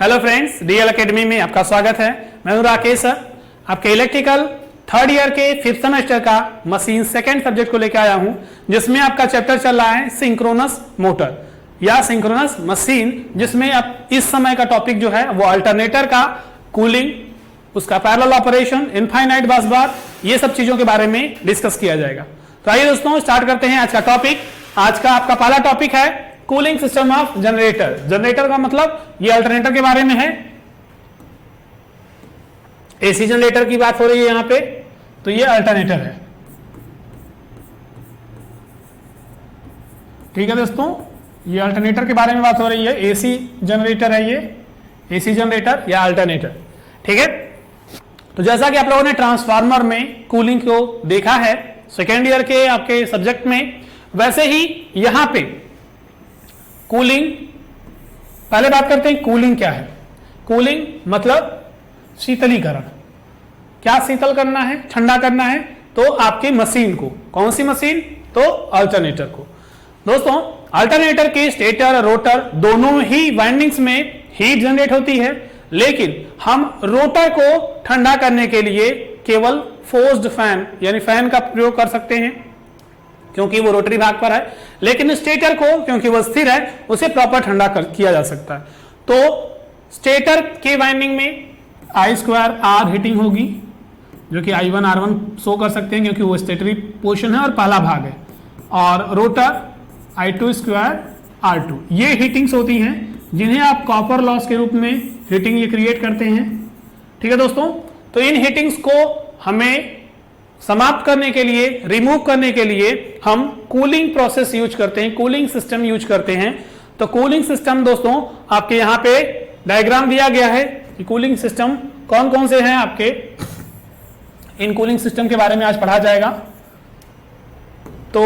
Hello friends, DL academy में आपका स्वागत है। मैं हूं राकेश सर, आपके इलेक्ट्रिकल थर्ड ईयर के 5th सेमेस्टर का मशीन सेकंड सब्जेक्ट को लेकर आया हूं, जिसमें आपका चैप्टर चल रहा है सिंक्रोनस मोटर या सिंक्रोनस मशीन, जिसमें आप इस समय का टॉपिक जो है वो अल्टरनेटर का कूलिंग, उसका पैरेलल ऑपरेशन, इनफाइनाइट बस बार, ये सब चीजों के बारे में डिस्कस किया जाएगा। तो आइए दोस्तों स्टार्ट करते हैं आज का टॉपिक। आज का आपका पहला टॉपिक है cooling system of generator. Generator का मतलब ये अल्टरनेटर के बारे में है। एसी जनरेटर की बात हो रही है यहां पे, तो ये अल्टरनेटर है। ठीक है दोस्तों, ये अल्टरनेटर के बारे में बात हो रही है। एसी जनरेटर है ये, एसी जनरेटर या अल्टरनेटर। ठीक है, तो जैसा कि आप लोगों ने ट्रांसफार्मर में कूलिंग को देखा है सेकेंड ईयर के आपके सब्जेक्ट में, वैसे ही यहां पे कूलिंग, पहले बात करते हैं कूलिंग क्या है। कूलिंग मतलब शीतलीकरण। क्या शीतल करना है, ठंडा करना है, तो आपके मशीन को, कौन सी मशीन, तो अल्टरनेटर को। दोस्तों अल्टरनेटर के स्टेटर रोटर दोनों ही वाइंडिंग्स में हीट जनरेट होती है, लेकिन हम रोटर को ठंडा करने के लिए केवल फोर्स्ड फैन यानी फैन का प्रयोग कर सकते हैं, क्योंकि वो रोटरी भाग पर है। लेकिन स्टेटर को, क्योंकि वो स्थिर है, उसे प्रॉपर ठंडा किया जा सकता है। तो स्टेटर के वाइंडिंग में I²R हीटिंग होगी, जो कि I1 R1 शो कर सकते हैं, क्योंकि वो स्टेटरी पोर्शन है और पहला भाग है। और रोटर I2² R2, ये हीटिंग्स होती हैं जिन्हें आप कॉपर लॉस के रूप में हीटिंग ये क्रिएट करते हैं। ठीक है दोस्तों, तो इन हीटिंग्स को हमें समाप्त करने के लिए, रिमूव करने के लिए हम कूलिंग प्रोसेस यूज करते हैं, कूलिंग सिस्टम यूज करते हैं। तो कूलिंग सिस्टम दोस्तों आपके यहां पे डायग्राम दिया गया है कि कूलिंग सिस्टम कौन कौन से हैं आपके। इन कूलिंग सिस्टम के बारे में आज पढ़ा जाएगा। तो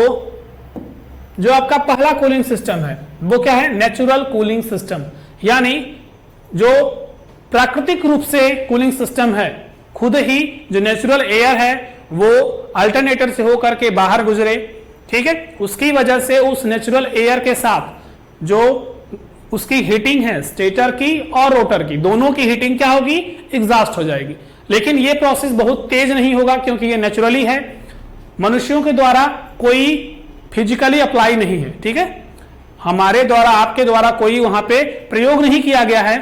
जो आपका पहला कूलिंग सिस्टम है वो क्या है, नेचुरल कूलिंग सिस्टम, यानी जो प्राकृतिक रूप से कूलिंग सिस्टम है, खुद ही जो नेचुरल एयर है वो अल्टरनेटर से होकर के बाहर गुजरे। ठीक है, उसकी वजह से उस नेचुरल एयर के साथ जो उसकी हीटिंग है स्टेटर की और रोटर की, दोनों की हीटिंग क्या होगी, एग्जॉस्ट हो जाएगी। लेकिन ये प्रोसेस बहुत तेज नहीं होगा, क्योंकि ये नेचुरली है, मनुष्यों के द्वारा कोई फिजिकली अप्लाई नहीं है। ठीक है, हमारे द्वारा, आपके द्वारा कोई वहां पे प्रयोग नहीं किया गया है।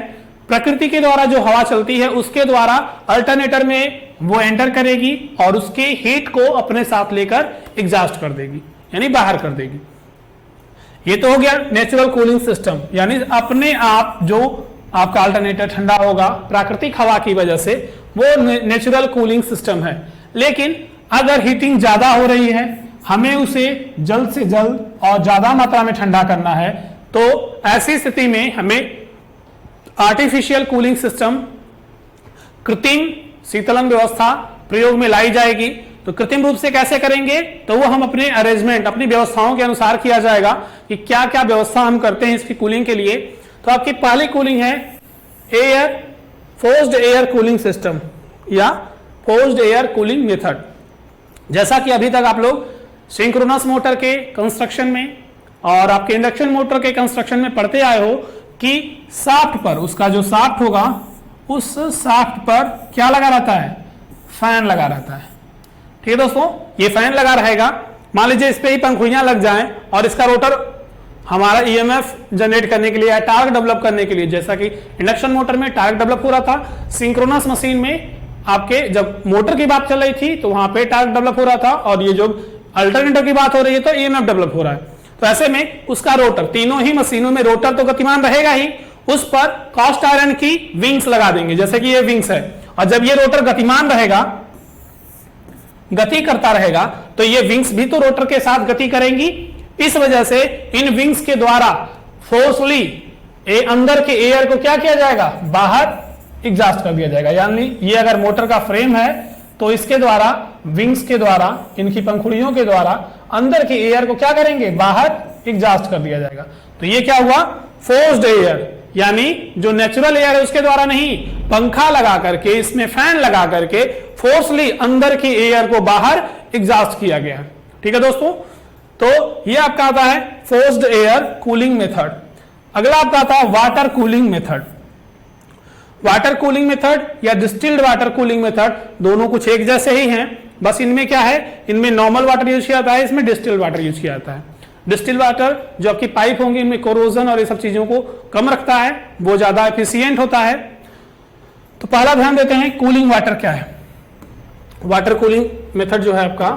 प्रकृति के द्वारा जो हवा चलती है उसके द्वारा अल्टरनेटर में वो एंटर करेगी और उसके हीट को अपने साथ लेकर एग्जॉस्ट कर देगी, यानी बाहर कर देगी। ये तो हो गया नेचुरल कूलिंग सिस्टम, यानी अपने आप जो आपका अल्टरनेटर ठंडा होगा प्राकृतिक हवा की वजह से, वो नेचुरल कूलिंग सिस्टम है। लेकिन अगर हीटिंग ज्यादा हो रही है, हमें उसे जल्द से जल्द और ज्यादा मात्रा में ठंडा करना है, तो ऐसी स्थिति में हमें आर्टिफिशियल कूलिंग सिस्टम, कृत्रिम शीतलन व्यवस्था प्रयोग में लाई जाएगी। तो कृत्रिम रूप से कैसे करेंगे, तो वो हम अपने अरेंजमेंट, अपनी व्यवस्थाओं के अनुसार किया जाएगा कि क्या क्या व्यवस्था हम करते हैं इसकी कूलिंग के लिए। तो आपकी पहली कूलिंग है air forced air cooling system या फोर्स्ड एयर कूलिंग मेथड। जैसा कि अभी तक आप लोग सिंक्रोनस मोटर के कंस्ट्रक्शन में और आपके इंडक्शन मोटर के कंस्ट्रक्शन में पढ़ते आए हो कि शाफ्ट पर, उसका जो शाफ्ट होगा उस शाफ्ट पर क्या लगा रहता है, फैन लगा रहता है। ठीक है दोस्तों, ये फैन लगा रहेगा। मान लीजिए इस पे ही पंखुड़ियां लग जाएं और इसका रोटर हमारा ईएमएफ जनरेट करने के लिए या टार्क डेवलप करने के लिए, जैसा कि इंडक्शन मोटर में टार्क डेवलप हो रहा था, सिंक्रोनस मशीन में आपके जब मोटर की बात चल रही थी तो वहां पे टार्क डेवलप हो रहा था, और ये जो अल्टरनेटर की बात हो रही है तो ईएमएफ डेवलप हो रहा है। तो ऐसे में उसका रोटर, तीनों ही मशीनों में रोटर तो गतिमान रहेगा ही, उस पर कास्ट आयरन की विंग्स लगा देंगे, जैसे कि ये विंग्स है। और जब ये रोटर गतिमान रहेगा, गति करता रहेगा, तो ये विंग्स भी तो रोटर के साथ गति करेंगी। इस वजह से इन विंग्स के द्वारा फोर्सफुली अंदर के एयर को क्या किया जाएगा, बाहर एग्जॉस्ट कर दिया जाएगा। यानी ये अगर मोटर का फ्रेम है तो इसके द्वारा, विंग्स के द्वारा, इनकी पंखुड़ियों के द्वारा अंदर के एयर को क्या करेंगे, बाहर एग्जॉस्ट कर दिया जाएगा। तो ये क्या हुआ, फोर्स्ड एयर, यानी जो नेचुरल एयर है उसके द्वारा नहीं, पंखा लगा करके, इसमें फैन लगा करके फोर्सली अंदर की एयर को बाहर एग्जॉस्ट किया गया। ठीक है दोस्तों, तो ये आपका आता है फोर्स्ड एयर कूलिंग मेथड। अगला आपका आता है water cooling method. Water cooling method या डिस्टिल्ड वाटर कूलिंग मेथड दोनों कुछ एक जैसे ही हैं, बस इनमें क्या है, इनमें नॉर्मल वाटर यूज किया जाता है, इसमें डिस्टिल्ड वाटर यूज किया जाता है। डिस्टिल्ड वाटर जो आपकी पाइप होंगी इनमें कोरोजन और ये सब चीजों को कम रखता है, वो ज्यादा एफिशिएंट होता है। तो पहला ध्यान देते हैं कूलिंग वाटर क्या है। वाटर कूलिंग मेथड जो है आपका,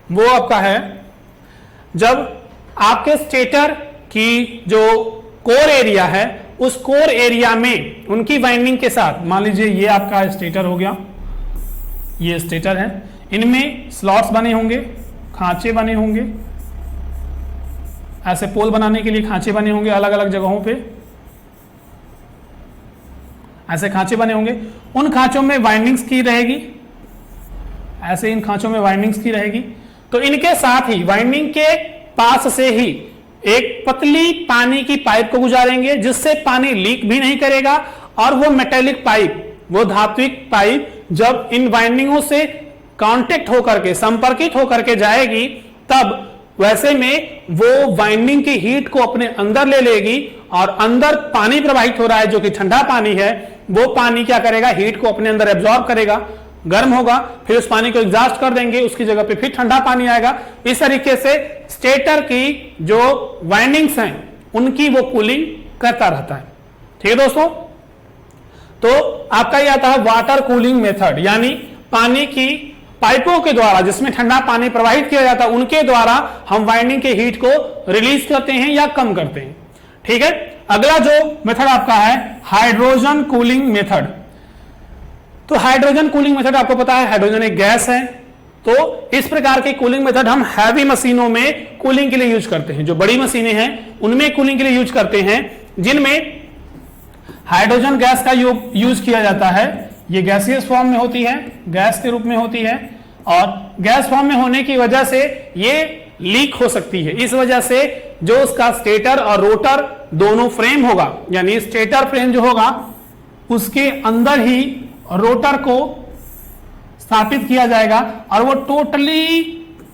वो आपका है जब आपके स्टेटर की जो कोर एरिया है उस कोर एरिया में उनकी वाइंडिंग के साथ, मान लीजिए ये आपका स्टेटर हो गया, ये स्टेटर है, इनमें स्लॉट्स बने होंगे, खांचे बने होंगे, ऐसे पोल बनाने के लिए खांचे बने होंगे अलग अलग जगहों पे, ऐसे खांचे बने होंगे। उन खांचों में वाइंडिंग्स की रहेगी, ऐसे इन खांचों में वाइंडिंग्स की रहेगी। तो इनके साथ ही वाइंडिंग के पास से ही एक पतली पानी की पाइप को गुजारेंगे जिससे पानी लीक भी नहीं करेगा, और वो मेटेलिक पाइप, वो धात्विक पाइप जब इन वाइंडिंगों से कांटेक्ट होकर के, संपर्कित होकर के जाएगी, तब वैसे में वो वाइंडिंग की हीट को अपने अंदर ले लेगी, और अंदर पानी प्रवाहित हो रहा है जो कि ठंडा पानी है, वो पानी क्या करेगा, हीट को अपने अंदर एब्जॉर्ब करेगा, गर्म होगा, फिर उस पानी को एग्जॉस्ट कर देंगे, उसकी जगह पे फिर ठंडा पानी आएगा। इस तरीके से स्टेटर की जो वाइंडिंग्स हैं उनकी वो कूलिंग करता रहता है। ठीक है दोस्तों, तो आपका ये आता है वाटर कूलिंग मेथड, यानी पानी की पाइपों के द्वारा जिसमें ठंडा पानी प्रवाहित किया जाता है उनके द्वारा हम वाइंडिंग के हीट को रिलीज करते हैं या कम करते हैं। ठीक है, अगला जो मेथड आपका है हाइड्रोजन कूलिंग मेथड। तो हाइड्रोजन कूलिंग मेथड आपको पता है, हाइड्रोजन एक गैस है, तो इस प्रकार के कूलिंग मेथड हम हैवी मशीनों में कूलिंग के लिए यूज करते हैं। जो बड़ी मशीनें हैं उनमें कूलिंग के लिए यूज करते हैं, जिनमें हाइड्रोजन गैस का यूज किया जाता है। ये गैसियस फॉर्म में होती है, गैस के रूप में होती है, और गैस फॉर्म में होने की वजह से ये लीक हो सकती है। इस वजह से जो उसका स्टेटर और रोटर दोनों फ्रेम होगा, यानी स्टेटर फ्रेम जो होगा उसके अंदर ही रोटर को स्थापित किया जाएगा, और वो टोटली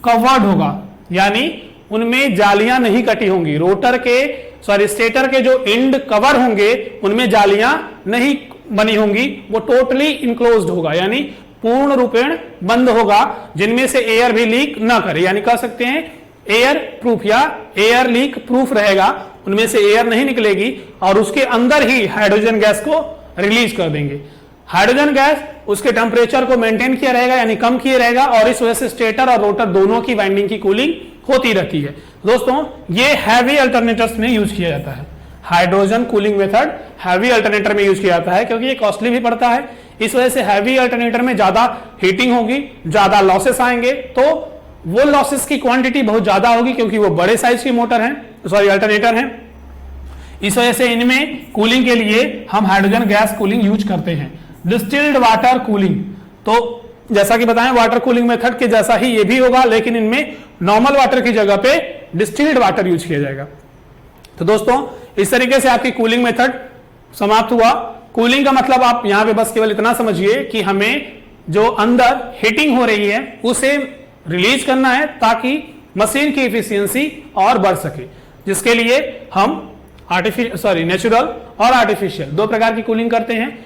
कवर्ड होगा, यानी उनमें जालियां नहीं कटी होंगी। रोटर के स्टेटर के जो एंड कवर होंगे उनमें जालियां नहीं बनी होंगी, वो टोटली इनक्लोज्ड होगा, यानी पूर्ण रूपेण बंद होगा, जिनमें से एयर भी लीक ना करे, यानी कह सकते हैं एयर प्रूफ या एयर लीक प्रूफ रहेगा, उनमें से एयर नहीं निकलेगी, और उसके अंदर ही हाइड्रोजन गैस को रिलीज कर देंगे। हाइड्रोजन गैस उसके टेम्परेचर को मेंटेन किया रहेगा, यानी कम किए रहेगा, और इस वजह से स्टेटर और रोटर दोनों की वाइंडिंग की कूलिंग होती रहती है। दोस्तों, ये हैवी अल्टरनेटर्स में यूज किया जाता है। Hydrogen cooling method heavy alternator में यूज किया जाता है, क्योंकि ये कॉस्टली भी पड़ता है। इस वजह से हैवी अल्टरनेटर में ज्यादा हीटिंग होगी, ज्यादा लॉसेस आएंगे, तो वो लॉसेस की क्वांटिटी बहुत ज्यादा होगी, क्योंकि वो बड़े साइज की मोटर है, अल्टरनेटर है। इस वजह से इनमें कूलिंग के लिए हम हाइड्रोजन गैस कूलिंग यूज करते हैं। डिस्टिल्ड वाटर कूलिंग, तो जैसा कि बताएं वाटर कूलिंग मेथड के जैसा ही ये भी होगा, लेकिन इनमें नॉर्मल वाटर की जगह पे डिस्टिल्ड वाटर यूज किया जाएगा। तो दोस्तों, इस तरीके से आपकी कूलिंग मेथड समाप्त हुआ। कूलिंग का मतलब आप यहां पे बस केवल इतना समझिए कि हमें जो अंदर हीटिंग हो रही है उसे रिलीज करना है, ताकि मशीन की एफिशिएंसी और बढ़ सके, जिसके लिए हम नेचुरल और आर्टिफिशियल दो प्रकार की कूलिंग करते हैं।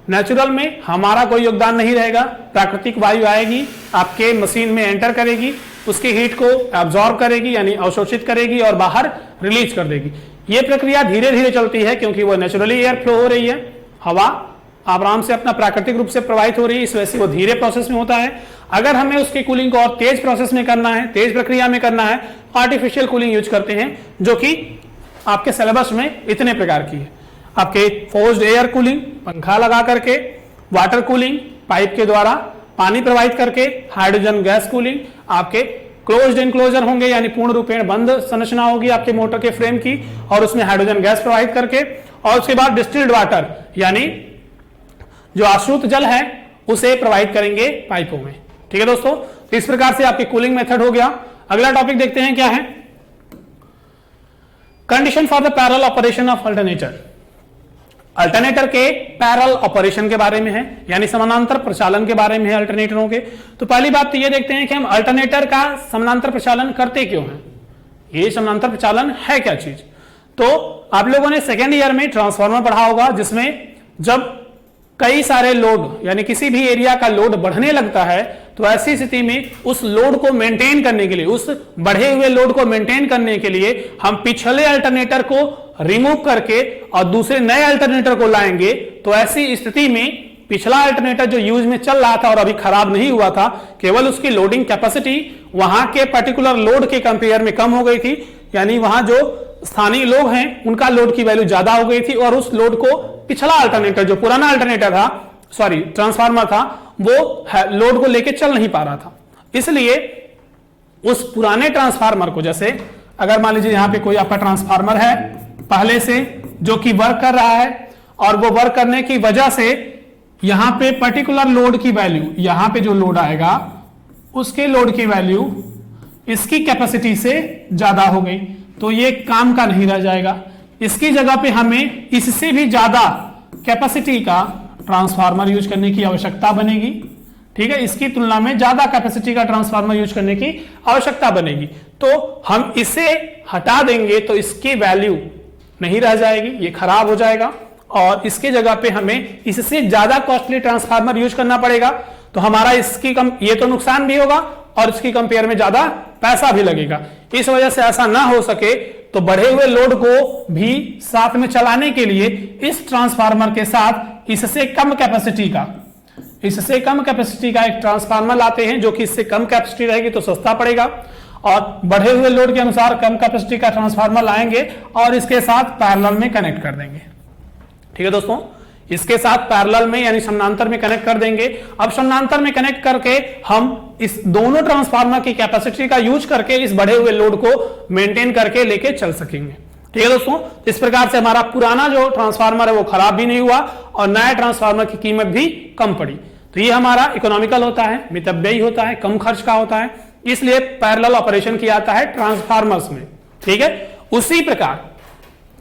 नेचुरल में हमारा कोई योगदान नहीं रहेगा, प्राकृतिक वायु आएगी, आपके मशीन में एंटर करेगी, उसकी हीट को एब्जॉर्ब करेगी, यानी अवशोषित करेगी और बाहर रिलीज कर देगी। यह प्रक्रिया धीरे धीरे चलती है, क्योंकि वो नेचुरली एयर फ्लो हो रही है, हवा आराम से अपना प्राकृतिक रूप से प्रवाहित हो रही है, इस वजह से वो धीरे प्रोसेस में होता है। अगर हमें उसकी कूलिंग को और तेज प्रोसेस में करना है, तेज प्रक्रिया में करना है, आर्टिफिशियल कूलिंग यूज करते हैं, जो कि आपके सिलेबस में इतने प्रकार की है। आपके फोर्स्ड एयर कूलिंग, पंखा लगा करके, वाटर कूलिंग, पाइप के द्वारा पानी प्रवाहित करके, हाइड्रोजन गैस कूलिंग, आपके क्लोज्ड एनक्लोजर होंगे, यानी पूर्ण रूपेण बंद संरचना होगी आपके मोटर के फ्रेम की, और उसमें हाइड्रोजन गैस प्रवाहित करके, और उसके बाद डिस्टिल्ड वाटर, यानी जो आश्रित जल है उसे प्रवाहित करेंगे पाइपों में। ठीक है दोस्तों, तो इस प्रकार से आपकी कूलिंग मेथड हो गया। अगला टॉपिक देखते हैं क्या है, condition for the parallel operation of alternator. Alternator के पैरेलल ऑपरेशन के बारे में है, यानी समानांतर प्रचालन के बारे में है अल्टरनेटरों के। तो पहली बात तो ये देखते हैं कि हम अल्टरनेटर का समानांतर प्रचालन करते क्यों हैं, ये समानांतर प्रचालन है क्या चीज। तो आप लोगों ने सेकेंड ईयर में ट्रांसफार्मर पढ़ा होगा, जिसमें जब कई सारे लोड यानी किसी भी एरिया का लोड बढ़ने लगता है तो ऐसी स्थिति में उस लोड को मेंटेन करने के लिए, उस बढ़े हुए लोड को मेंटेन करने के लिए हम पिछले अल्टरनेटर को रिमूव करके और दूसरे नए अल्टरनेटर को लाएंगे। तो ऐसी स्थिति में पिछला अल्टरनेटर जो यूज में चल रहा था और अभी खराब नहीं हुआ था, केवल उसकी लोडिंग कैपेसिटी वहां के पर्टिकुलर लोड के कंपेयर में कम हो गई थी, यानी वहां जो स्थानीय लोग हैं उनका लोड की वैल्यू ज्यादा हो गई थी और उस लोड को पिछला अल्टरनेटर, जो पुराना अल्टरनेटर था, सॉरी ट्रांसफार्मर था, वो लोड को लेके चल नहीं पा रहा था। इसलिए उस पुराने ट्रांसफार्मर को, जैसे अगर मान लीजिए यहां पे कोई आपका ट्रांसफार्मर है पहले से जो कि वर्क कर रहा है और वो वर्क करने की वजह से यहां पे पर्टिकुलर लोड की वैल्यू, यहां पे जो लोड आएगा उसके लोड की वैल्यू इसकी कैपेसिटी से ज्यादा हो गई, तो ये काम का नहीं रह जाएगा। इसकी जगह पे हमें इससे भी ज्यादा कैपेसिटी का ट्रांसफार्मर यूज करने की आवश्यकता बनेगी। ठीक है, इसकी तुलना में ज्यादा कैपेसिटी का ट्रांसफार्मर यूज करने की आवश्यकता बनेगी। तो हम इसे हटा देंगे तो इसकी वैल्यू नहीं रह जाएगी, ये खराब हो जाएगा और इसके जगह पे हमें इससे ज्यादा कॉस्टली ट्रांसफार्मर यूज करना पड़ेगा। तो हमारा इसकी ये तो नुकसान भी होगा और इसकी कंपेयर में ज्यादा पैसा भी लगेगा। इस वजह से ऐसा ना हो सके तो बढ़े हुए लोड को भी साथ में चलाने के लिए इस ट्रांसफार्मर के साथ इससे कम कैपेसिटी का एक ट्रांसफार्मर लाते हैं, जो कि इससे कम कैपेसिटी रहेगी तो सस्ता पड़ेगा, और बढ़े हुए लोड के अनुसार कम कैपेसिटी का ट्रांसफार्मर लाएंगे और इसके साथ पैरेलल में कनेक्ट कर देंगे। ठीक है दोस्तों, इसके साथ पैरेलल में यानी समानांतर में कनेक्ट कर देंगे। अब समानांतर में कनेक्ट करके हम इस दोनों ट्रांसफार्मर की कैपेसिटी का यूज करके इस बढ़े हुए लोड को मेंटेन करके लेके चल सकेंगे। ठीक है दोस्तों, इस प्रकार से हमारा पुराना जो ट्रांसफार्मर है वो खराब भी नहीं हुआ और नया ट्रांसफार्मर की कीमत भी कम पड़ी। तो ये हमारा इकोनॉमिकल होता है, मितव्ययी होता है, कम खर्च का होता है, इसलिए पैरेलल ऑपरेशन किया जाता है ट्रांसफार्मर्स में। ठीक है, उसी प्रकार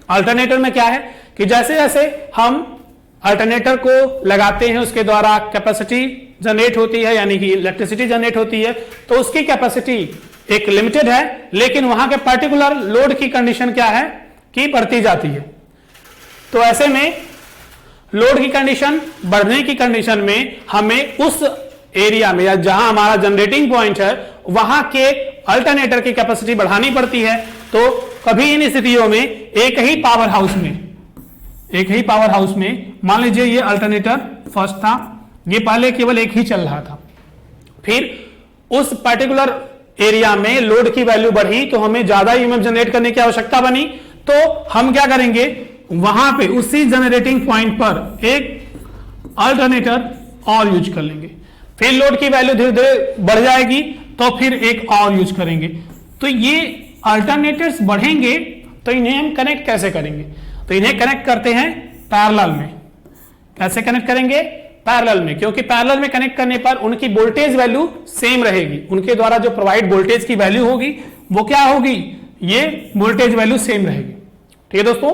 अल्टरनेटर में क्या है कि जैसे जैसे हम अल्टरनेटर को लगाते हैं उसके द्वारा कैपेसिटी जनरेट होती है, यानी कि इलेक्ट्रिसिटी जनरेट होती है, तो उसकी कैपेसिटी एक लिमिटेड है, लेकिन वहां के पर्टिकुलर लोड की कंडीशन क्या है कि बढ़ती जाती है। तो ऐसे में लोड की कंडीशन बढ़ने की कंडीशन में हमें उस एरिया में या जहां हमारा जनरेटिंग पॉइंट है वहां के अल्टरनेटर की कैपेसिटी बढ़ानी पड़ती है। तो कभी इन स्थितियों में एक ही पावर हाउस में मान लीजिए ये अल्टरनेटर फर्स्ट था, ये पहले केवल एक ही चल रहा था, फिर उस पर्टिकुलर एरिया में लोड की वैल्यू बढ़ी तो हमें ज्यादा ईएमएफ जनरेट करने की आवश्यकता बनी। तो हम क्या करेंगे, वहां पे उसी जनरेटिंग पॉइंट पर एक अल्टरनेटर और यूज कर लेंगे, फिर लोड की वैल्यू धीरे धीरे बढ़ जाएगी तो फिर एक और यूज करेंगे। तो ये अल्टरनेटर्स बढ़ेंगे तो इन्हें हम कनेक्ट कैसे करेंगे, तो इन्हें कनेक्ट करते हैं पैरेलल में। कैसे कनेक्ट करेंगे, पैरेलल में, क्योंकि पैरेलल में कनेक्ट करने पर उनकी वोल्टेज वैल्यू सेम रहेगी, उनके द्वारा जो प्रोवाइड वोल्टेज की वैल्यू होगी वो क्या होगी, ये वोल्टेज वैल्यू सेम रहेगी। ठीक है दोस्तों,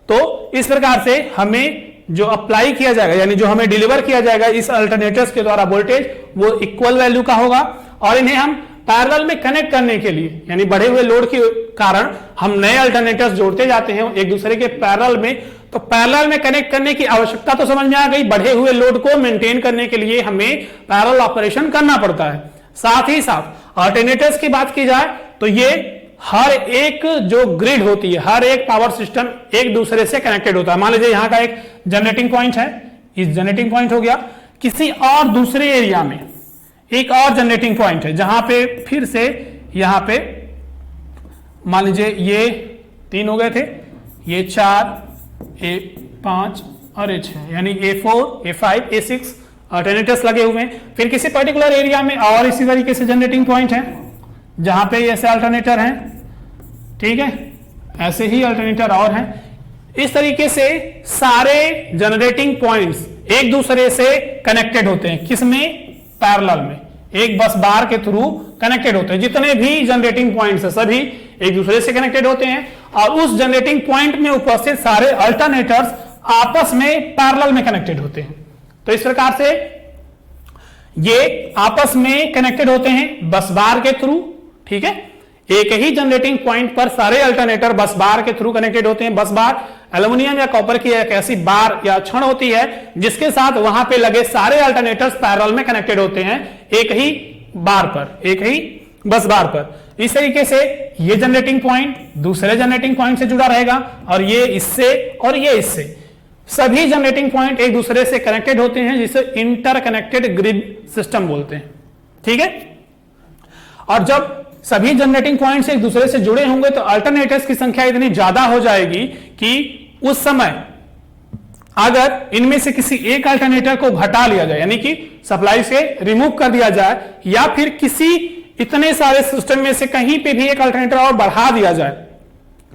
तो इस प्रकार से हमें जो अप्लाई किया जाएगा यानी जो हमें डिलीवर किया जाएगा इस अल्टरनेटर्स के द्वारा वोल्टेज वो इक्वल वैल्यू का होगा, और इन्हें हम पैरेलल में कनेक्ट करने के लिए यानी बढ़े हुए लोड के कारण हम नए अल्टरनेटर्स जोड़ते जाते हैं एक दूसरे के पैरेलल में। तो पैरेलल में कनेक्ट करने की आवश्यकता तो समझ में आ गई, बढ़े हुए लोड को मेंटेन करने के लिए हमें पैरेलल ऑपरेशन करना पड़ता है। साथ ही साथ अल्टरनेटर्स की बात की जाए तो ये हर एक जो ग्रिड होती है, हर एक पावर सिस्टम एक दूसरे से कनेक्टेड होता है। मान लीजिए यहां का एक जनरेटिंग पॉइंट है, इस जनरेटिंग पॉइंट हो गया, किसी और दूसरे एरिया में एक और जनरेटिंग पॉइंट है जहां पे फिर से यहां पे मान लीजिए ये 3 हो गए थे, ये 4, A5 और A6 यानी A4, A5, A6 अल्टरनेटर्स लगे हुए हैं। फिर किसी पर्टिकुलर एरिया में और इसी तरीके से जनरेटिंग पॉइंट है जहां पे ऐसे अल्टरनेटर हैं। ठीक है, ऐसे ही अल्टरनेटर और हैं। इस तरीके से सारे जनरेटिंग पॉइंट्स एक दूसरे से कनेक्टेड होते हैं, किसमें, पैरेलल में, एक बस बार के थ्रू कनेक्टेड होते हैं। जितने भी जनरेटिंग पॉइंट्स हैं सभी एक दूसरे से कनेक्टेड होते हैं और उस जनरेटिंग पॉइंट में उपस्थित सारे अल्टरनेटर्स आपस में पैरेलल में कनेक्टेड होते हैं। तो इस प्रकार से ये आपस में कनेक्टेड होते हैं बस बार के थ्रू। ठीक है, एक ही जनरेटिंग पॉइंट पर सारे अल्टरनेटर बस बार के थ्रू कनेक्टेड होते हैं। बस बार एल्यूमिनियम या कॉपर की एक ऐसी बार या छड़ होती है जिसके साथ वहां पे लगे सारे अल्टरनेटर्स पैरेलल में कनेक्टेड होते हैं एक ही बार पर, एक ही बस बार पर। इस तरीके से ये जनरेटिंग पॉइंट दूसरे जनरेटिंग पॉइंट से जुड़ा रहेगा और ये इससे और ये इससे, सभी जनरेटिंग पॉइंट एक दूसरे से कनेक्टेड होते हैं जिसे इंटरकनेक्टेड ग्रिड सिस्टम बोलते हैं। ठीक है, और जब सभी जनरेटिंग पॉइंट्स एक दूसरे से जुड़े होंगे तो अल्टरनेटर्स की संख्या इतनी ज्यादा हो जाएगी कि उस समय अगर इनमें से किसी एक अल्टरनेटर को हटा लिया जाए, यानी कि सप्लाई से रिमूव कर दिया जाए, या फिर किसी इतने सारे सिस्टम में से कहीं पे भी एक अल्टरनेटर और बढ़ा दिया जाए,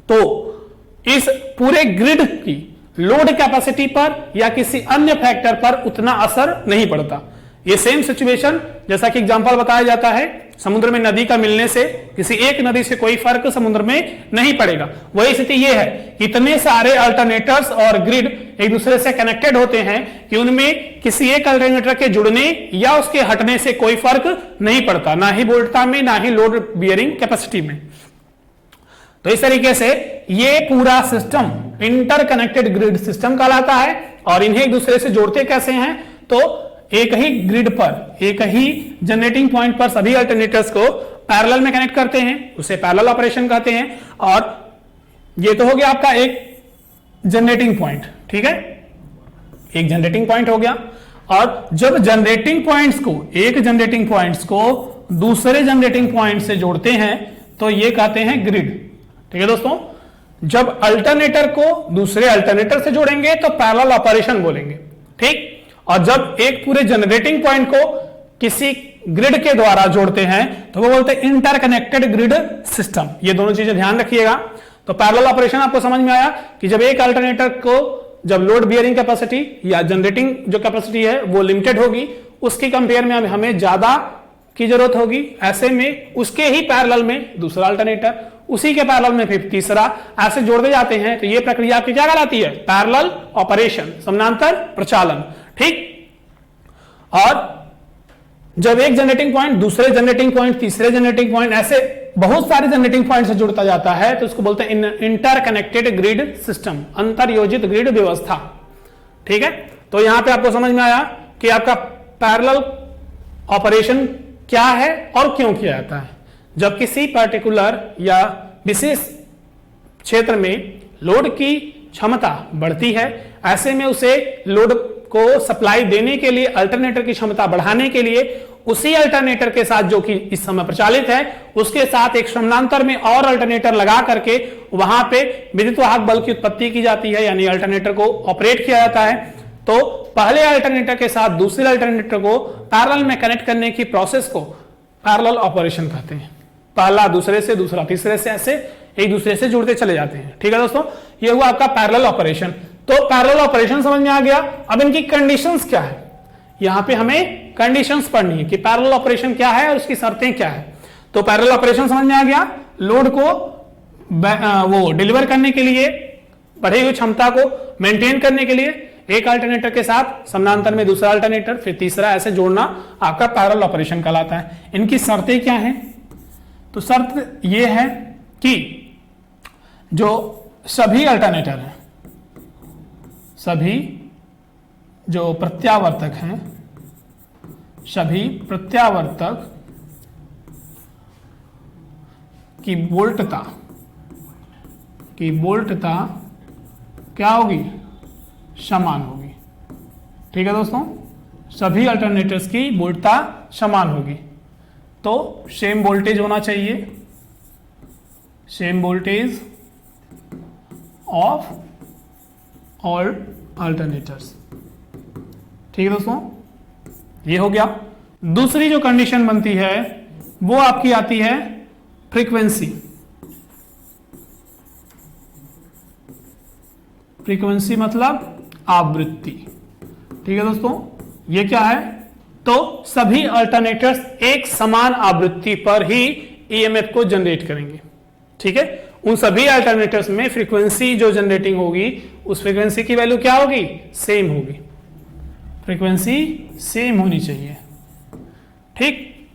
तो इस पूरे ग्रिड की लोड कैपेसिटी पर या किसी अन्य फैक्टर पर उतना असर नहीं पड़ता। ये सेम सिचुएशन जैसा कि एग्जांपल बताया जाता है समुद्र में नदी का मिलने से, किसी एक नदी से कोई फर्क समुद्र में नहीं पड़ेगा। वही स्थिति ये है, इतने सारे अल्टरनेटर्स और ग्रिड एक दूसरे से कनेक्टेड होते हैं कि उनमें किसी एक अल्टरनेटर के जुड़ने या उसके हटने से कोई फर्क नहीं पड़ता, ना ही वोल्टता में ना ही लोड बियरिंग कैपेसिटी में। तो इस तरीके से ये पूरा सिस्टम इंटरकनेक्टेड ग्रिड सिस्टम कहलाता है। और इन्हें एक दूसरे से जोड़ते कैसे हैं, तो एक ही ग्रिड पर, एक ही जनरेटिंग पॉइंट पर सभी अल्टरनेटर्स को पैरेलल में कनेक्ट करते हैं, उसे पैरेलल ऑपरेशन कहते हैं। और ये तो हो गया आपका एक जनरेटिंग पॉइंट। ठीक है, एक जनरेटिंग पॉइंट हो गया। और जब जनरेटिंग पॉइंट्स को, एक जनरेटिंग पॉइंट्स को दूसरे जनरेटिंग पॉइंट से जोड़ते हैं तो ये कहते हैं ग्रिड। ठीक है दोस्तों, जब अल्टरनेटर को दूसरे अल्टरनेटर से जोड़ेंगे तो पैरेलल ऑपरेशन बोलेंगे। ठीक, और जब एक पूरे जनरेटिंग पॉइंट को किसी ग्रिड के द्वारा जोड़ते हैं तो वो बोलते हैं इंटरकनेक्टेड ग्रिड सिस्टम। ये दोनों चीजें ध्यान रखिएगा। तो पैरेलल ऑपरेशन आपको समझ में आया कि जब एक अल्टरनेटर को, जब लोड बियरिंग कैपेसिटी या जनरेटिंग जो कैपेसिटी है वो लिमिटेड होगी, उसके कंपेयर में हमें ज्यादा की जरूरत होगी, ऐसे में उसके ही पैरेलल में दूसरा अल्टरनेटर, उसी के पैरेलल में फिर तीसरा, ऐसे जोड़ते जाते हैं। तो ये प्रक्रिया आपकी क्या कहलाती है, पैरेलल ऑपरेशन, समानांतर प्रचालन। ठीक, और जब एक जनरेटिंग पॉइंट दूसरे जनरेटिंग पॉइंट, तीसरे जनरेटिंग पॉइंट, ऐसे बहुत सारे जनरेटिंग पॉइंट से जुड़ता जाता है तो उसको बोलते हैं इंटरकनेक्टेड ग्रिड सिस्टम, अंतरयोजित ग्रिड व्यवस्था। ठीक है, तो यहां पे आपको समझ में आया कि आपका पैरेलल ऑपरेशन क्या है और क्यों किया जाता है। जब किसी पर्टिकुलर या विशेष क्षेत्र में लोड की क्षमता बढ़ती है, ऐसे में उसे लोड को सप्लाई देने के लिए, अल्टरनेटर की क्षमता बढ़ाने के लिए उसी अल्टरनेटर के साथ जो कि इस समय प्रचालित है उसके साथ एक समानांतर में और अल्टरनेटर लगा करके वहां पे विद्युत वाहक बल की उत्पत्ति की जाती है, यानी अल्टरनेटर को ऑपरेट किया जाता है। तो पहले अल्टरनेटर के साथ दूसरे अल्टरनेटर को पैरेलल में कनेक्ट करने की प्रोसेस को पैरेलल ऑपरेशन कहते हैं। पहला दूसरे से, दूसरा तीसरे से, ऐसे एक दूसरे से जुड़ते चले जाते हैं। ठीक है दोस्तों, ये हुआ आपका पैरेलल ऑपरेशन। तो पैरेलल ऑपरेशन समझ में आ गया। अब इनकी कंडीशंस क्या है, यहां पे हमें कंडीशंस पढ़नी है कि पैरेलल ऑपरेशन क्या है और उसकी शर्तें क्या है। तो पैरेलल ऑपरेशन समझ में आ गया, लोड को वो डिलीवर करने के लिए, बढ़ी हुई क्षमता को मेंटेन करने के लिए एक अल्टरनेटर के साथ समानांतर में दूसरा अल्टरनेटर, फिर तीसरा, ऐसे जोड़ना आपका पैरेलल ऑपरेशन कहलाता है। इनकी शर्तें क्या हैं, तो शर्त यह है कि जो सभी अल्टरनेटर हैं, सभी जो प्रत्यावर्तक हैं, सभी प्रत्यावर्तक की वोल्टता क्या होगी, समान होगी। ठीक है दोस्तों, सभी अल्टरनेटर्स की वोल्टता समान होगी। तो सेम वोल्टेज होना चाहिए, same voltage of all alternators. ठीक है दोस्तों, ये हो गया। दूसरी जो कंडीशन बनती है वो आपकी आती है फ्रीक्वेंसी। फ्रीक्वेंसी मतलब आवृत्ति। ठीक है दोस्तों, ये क्या है, तो सभी अल्टरनेटर्स एक समान आवृत्ति पर ही ईएमएफ को जनरेट करेंगे। ठीक है, उन सभी अल्टरनेटर्स में फ्रीक्वेंसी जो जनरेटिंग होगी उस फ्रीक्वेंसी की वैल्यू क्या होगी, सेम होगी। फ्रीक्वेंसी सेम होनी चाहिए। ठीक,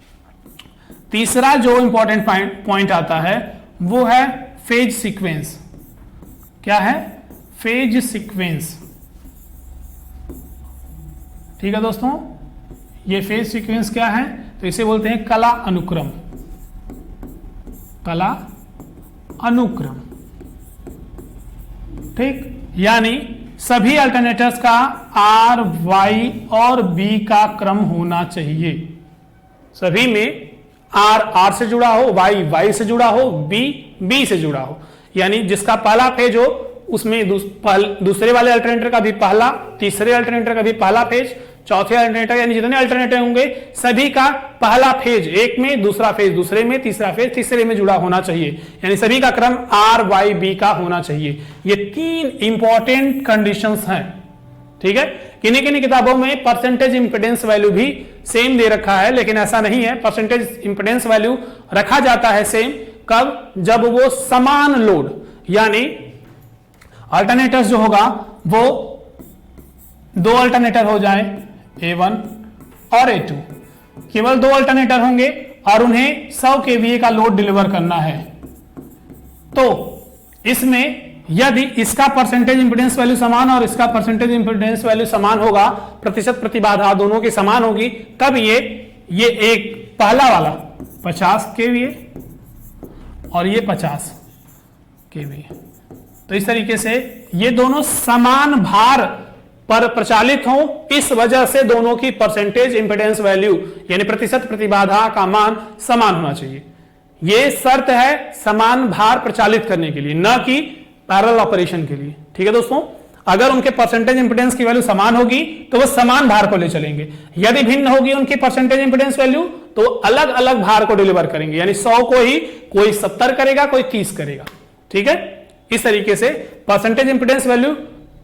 तीसरा जो इंपॉर्टेंट पॉइंट आता है वो है फेज सीक्वेंस। क्या है? Phase sequence. ठीक है दोस्तों, ये फेज सीक्वेंस क्या है? तो इसे बोलते हैं कला अनुक्रम। कला अनुक्रम, ठीक। यानी सभी अल्टरनेटर्स का आर, वाई और बी का क्रम होना चाहिए। सभी में आर से जुड़ा हो, वाई से जुड़ा हो, बी से जुड़ा हो। यानी जिसका पहला फेज हो उसमें दूसरे वाले अल्टरनेटर का भी पहला, तीसरे अल्टरनेटर का भी पहला फेज, चौथे अल्टरनेटर, यानी जितने अल्टरनेटर होंगे सभी का पहला फेज एक में, दूसरा फेज दूसरे में, तीसरा फेज तीसरे में जुड़ा होना चाहिए। यानी सभी का क्रम आर, वाई, बी का होना चाहिए। ये 3 इंपॉर्टेंट कंडीशंस हैं। ठीक है, किन्हीं किन्हीं किताबों में परसेंटेज इंपेडेंस वैल्यू भी सेम दे रखा है, लेकिन ऐसा नहीं है। परसेंटेज इंपेडेंस वैल्यू रखा जाता है सेम कब? जब वो समान लोड, यानी अल्टरनेटर्स जो होगा वो 2 अल्टरनेटर हो जाए, A1 और A2। केवल 2 अल्टरनेटर होंगे और उन्हें 100 kVA का लोड डिलीवर करना है। तो इसमें यदि इसका परसेंटेज इंपेडेंस वैल्यू समान और इसका परसेंटेज इंपेडेंस वैल्यू समान होगा, प्रतिशत प्रतिबाधा दोनों की समान होगी, तब ये एक पहला वाला 50 kVA और ये 50 kVA। तो इस तरीके से ये दोनों समान भार पर प्रचालित हों, इस वजह से दोनों की परसेंटेज इंपेडेंस वैल्यू यानी प्रतिशत प्रतिबाधा का मान समान होना चाहिए। यह शर्त है समान भार प्रचालित करने के लिए, न कि पैरेलल ऑपरेशन के लिए। ठीक है दोस्तों, अगर उनके परसेंटेज इंपेडेंस की वैल्यू समान होगी तो वो समान भार को ले चलेंगे। यदि भिन्न होगी उनकी परसेंटेज इंपेडेंस वैल्यू तो अलग अलग भार को डिलीवर करेंगे, यानी 100 को ही कोई 70 करेगा, कोई 30 करेगा। ठीक है, इस तरीके से परसेंटेज इंपेडेंस वैल्यू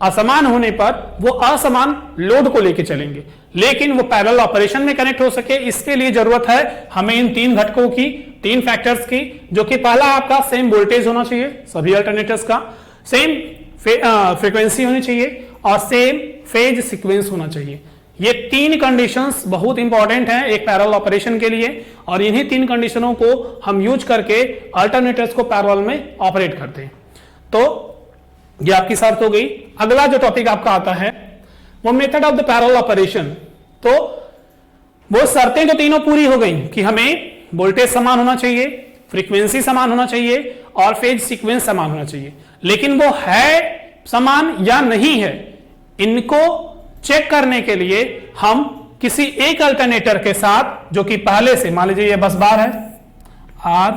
असमान होने पर वो असमान लोड को लेके चलेंगे, लेकिन वो पैरेलल ऑपरेशन में कनेक्ट हो सके इसके लिए जरूरत है हमें इन 3 घटकों की, 3 फैक्टर्स की, जो कि पहला आपका सेम वोल्टेज होना चाहिए सभी अल्टरनेटर्स का, सेम फ्रीक्वेंसी होनी चाहिए और सेम फेज सीक्वेंस होना चाहिए। ये 3 कंडीशंस बहुत इंपॉर्टेंट हैं एक पैरेलल ऑपरेशन के लिए, और इन्हीं 3 कंडीशनों को हम यूज करके अल्टरनेटर्स को पैरेलल में ऑपरेट करते हैं। तो ये आपकी शर्त हो गई। अगला जो टॉपिक आपका आता है वो method of the parallel operation. तो वो शर्तें जो तीनों पूरी हो गई कि हमें वोल्टेज समान होना चाहिए, फ्रीक्वेंसी समान होना चाहिए और फेज सीक्वेंस समान होना चाहिए, लेकिन वो है समान या नहीं है, इनको चेक करने के लिए हम किसी एक अल्टरनेटर के साथ, जो कि पहले से मान लीजिए ये बस बार है, R,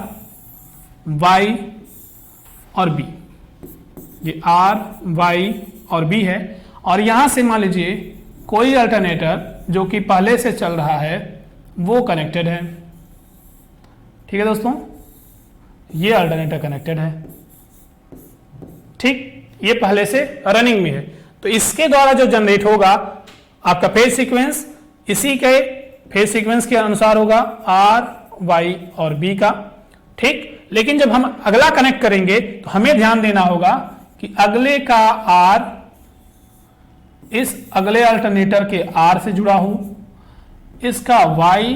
Y और B, ये R, Y और B है, और यहां से मान लीजिए कोई अल्टरनेटर जो कि पहले से चल रहा है वो कनेक्टेड है। ठीक है दोस्तों, ये अल्टरनेटर कनेक्टेड है, ठीक, ये पहले से रनिंग में है। तो इसके द्वारा जो जनरेट होगा आपका फेज सीक्वेंस, इसी के फेज सीक्वेंस के अनुसार होगा R, Y और B का। ठीक, लेकिन जब हम अगला कनेक्ट करेंगे तो हमें ध्यान देना होगा कि अगले का R इस अगले अल्टरनेटर के R से जुड़ा हो, इसका Y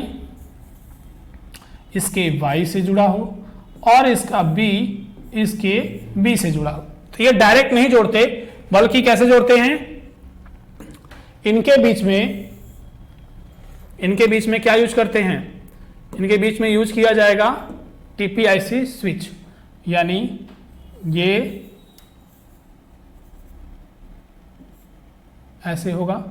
इसके Y से जुड़ा हो और इसका B इसके B से जुड़ा हो। तो ये डायरेक्ट नहीं जोड़ते, बल्कि कैसे जोड़ते हैं, इनके बीच में क्या यूज करते हैं, इनके बीच में यूज किया जाएगा TPIC स्विच, यानी ये ऐसे होगा।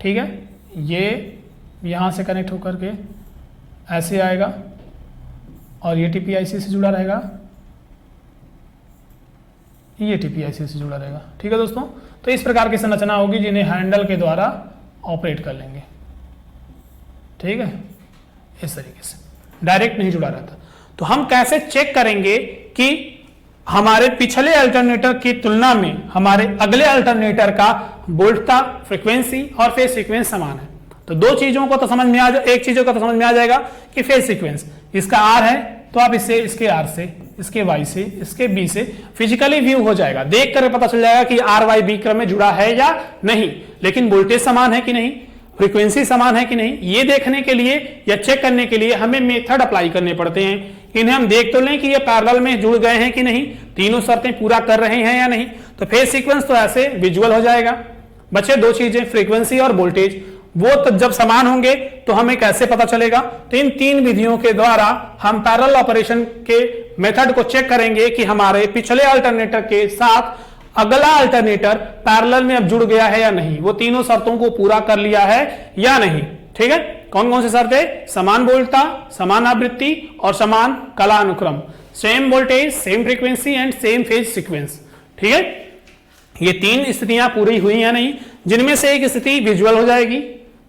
ठीक है, ये यहां से कनेक्ट होकर के ऐसे आएगा और ये TPIC से जुड़ा रहेगा, ये TPIC से जुड़ा रहेगा। ठीक है दोस्तों, तो इस प्रकार की संरचना होगी जिन्हें हैंडल के द्वारा ऑपरेट कर लेंगे। ठीक है, इस तरीके से डायरेक्ट नहीं जुड़ा रहता। तो हम कैसे चेक करेंगे कि हमारे पिछले अल्टरनेटर की तुलना में हमारे अगले अल्टरनेटर का वोल्टता, फ्रीक्वेंसी और फेज सीक्वेंस समान है? तो 2 चीजों को तो समझ में एक चीजों का तो समझ में आ जाएगा कि फेज सीक्वेंस, इसका R है तो आप इससे, इसके R से, इसके Y से, इसके B से फिजिकली व्यू हो जाएगा, देख कर पता चल जाएगा कि R, Y, B क्रम में जुड़ा है या नहीं। लेकिन वोल्टेज समान है कि नहीं, फ्रीक्वेंसी समान है कि नहीं, ये देखने के लिए या चेक करने के लिए हमें मेथड अप्लाई करने पड़ते हैं। इन्हें हम देख तो लें कि ये पैरेलल में जुड़ गए हैं कि नहीं, तीनों शर्तें पूरा कर रहे हैं या नहीं। तो फेज सीक्वेंस तो ऐसे विजुअल हो जाएगा। बचे दो चीजें, फ्रीक्वेंसी और वोल्टेज, वो तो जब समान होंगे तो हमें कैसे पता चलेगा? तो इन तीन विधियों के द्वारा हम पैरेलल ऑपरेशन के मेथड को चेक करेंगे कि हमारे पिछले अल्टरनेटर के साथ अगला अल्टरनेटर पैरेलल में अब जुड़ गया है या नहीं, वो तीनों शर्तों को पूरा कर लिया है या नहीं। ठीक है, कौन कौन सी शर्तें? समान वोल्टता, समान आवृत्ति और समान कलानुक्रम, same voltage, same frequency and same phase sequence. ठीक है, ये तीन स्थितियां पूरी हुई या नहीं, जिनमें से एक स्थिति विजुअल हो जाएगी,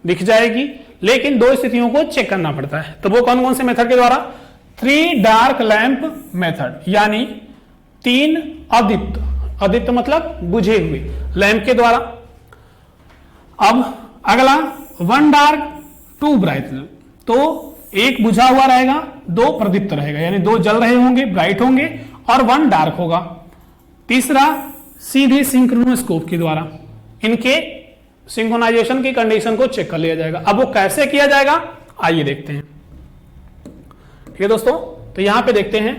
दिख जाएगी, लेकिन दो स्थितियों को चेक करना पड़ता है। तो वो कौन कौन से मेथड के द्वारा? 3 डार्क लैंप मेथड, यानी 3 अदीप्त, अदीप्त मतलब बुझे हुए लैंप के द्वारा। अब अगला 1 डार्क 2 ब्राइट, तो एक बुझा हुआ रहेगा, 2 प्रदीप्त रहेगा, यानी 2 जल रहे होंगे, ब्राइट होंगे, और 1 डार्क होगा। तीसरा सीधे सिंक्रोनोस्कोप के द्वारा इनके सिंक्रोनाइजेशन की कंडीशन को चेक कर लिया जाएगा। अब वो कैसे किया जाएगा, आइए देखते हैं। ठीक है दोस्तों, तो यहां पे देखते हैं